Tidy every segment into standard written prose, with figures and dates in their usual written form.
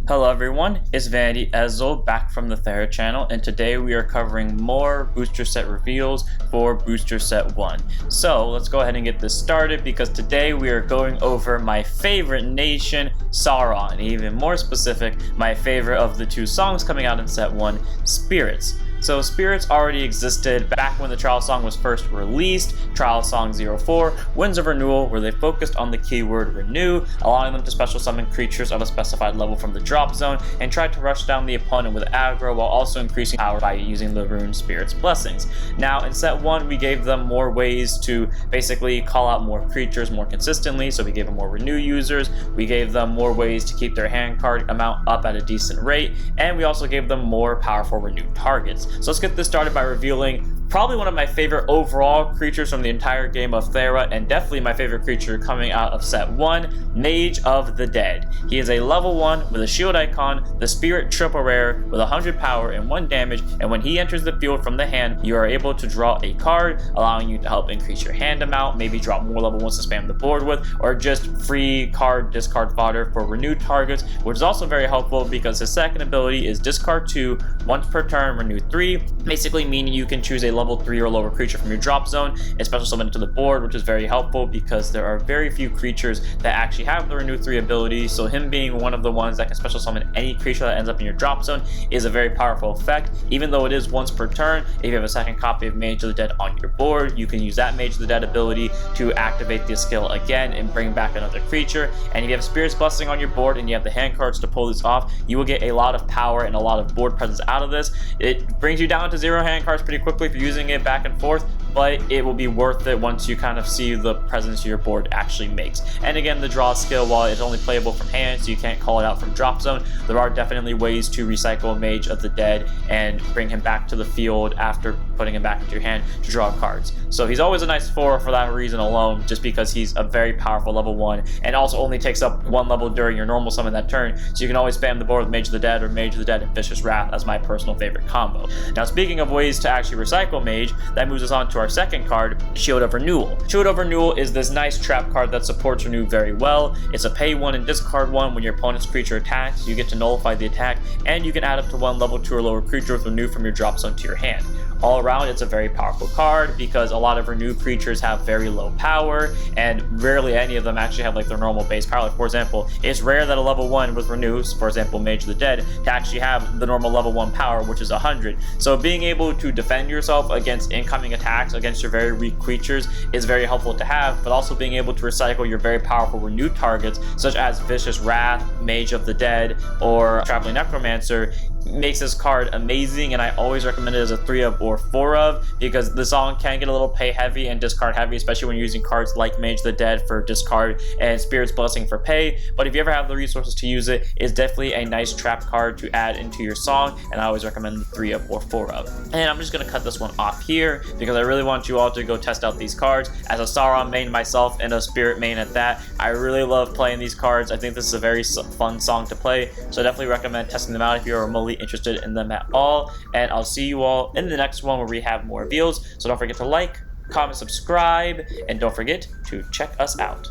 Hello everyone, it's Vanity Ezel back from the Thera channel, and today we are covering more booster set reveals for booster set 1. So let's go ahead and get this started because today we are going over my favorite nation, Saron, even more specific, my favorite of the two songs coming out in set 1, Spirits. So Spirits already existed back when the Trial Song was first released, Trial Song 04, Winds of Renewal, where they focused on the keyword renew, allowing them to special summon creatures of a specified level from the drop zone, and tried to rush down the opponent with aggro while also increasing power by using the rune Spirit's Blessings. Now in set 1 we gave them more ways to basically call out more creatures more consistently, so we gave them more renew users, we gave them more ways to keep their hand card amount up at a decent rate, and we also gave them more powerful renew targets. So let's get this started by revealing probably one of my favorite overall creatures from the entire game of Thera, and definitely my favorite creature coming out of set 1, Mage of the Dead. He is a level 1 with a shield icon, the Spirit triple rare with 100 power and 1 damage, and when he enters the field from the hand, you are able to draw a card, allowing you to help increase your hand amount, maybe drop more level 1s to spam the board with, or just free card discard fodder for renewed targets, which is also very helpful because his second ability is discard 2, once per turn, renew 3, basically meaning you can choose a level 3 or lower creature from your drop zone and special summon it to the board, which is very helpful because there are very few creatures that actually have the renew 3 ability, so him being one of the ones that can special summon any creature that ends up in your drop zone is a very powerful effect. Even though it is once per turn, if you have a second copy of Mage of the Dead on your board, you can use that Mage of the Dead ability to activate the skill again and bring back another creature. And if you have Spirit's Blessing on your board and you have the hand cards to pull this off, you will get a lot of power and a lot of board presence out of this. It brings you down to 0 hand cards pretty quickly if you're using it back and forth, but it will be worth it once you kind of see the presence your board actually makes. And again, the draw skill, while it's only playable from hand, so you can't call it out from drop zone, there are definitely ways to recycle Mage of the Dead and bring him back to the field after putting him back into your hand to draw cards. So he's always a nice 4 for that reason alone, just because he's a very powerful level 1 and also only takes up 1 level during your normal summon that turn, so you can always spam the board with Mage of the Dead or Mage of the Dead and Vicious Wrath as my personal favorite combo. Now speaking of ways to actually recycle Mage, that moves us on to our second card, Shield of Renewal. Shield of Renewal is this nice trap card that supports renew very well. It's a pay 1 and discard 1 when your opponent's creature attacks, you get to nullify the attack, and you can add up to 1 level 2 or lower creature with renew from your drop zone to your hand. All around, it's a very powerful card because a lot of renew creatures have very low power, and rarely any of them actually have like their normal base power. Like for example, it's rare that a level 1 with renews, for example Mage of the Dead, to actually have the normal level 1 power, which is 100. So being able to defend yourself against incoming attacks against your very weak creatures is very helpful to have, but also being able to recycle your very powerful renew targets such as Vicious Wrath, Mage of the Dead, or Traveling Necromancer makes this card amazing, and I always recommend it as a 3 of or 4 of because the song can get a little pay heavy and discard heavy, especially when you're using cards like Mage of the Dead for discard and Spirit's Blessing for pay. But if you ever have the resources to use it, it's definitely a nice trap card to add into your song, and I always recommend the 3 of or 4 of. And I'm just going to cut this one off here because I really want you all to go test out these cards. As a Saron main myself and a Spirit main at that, I really love playing these cards. I think this is a very fun song to play, so I definitely recommend testing them out if you're remotely interested in them at all. And I'll see you all in the next one where we have more reveals. So don't forget to like, comment, subscribe, and don't forget to check us out.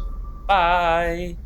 Bye!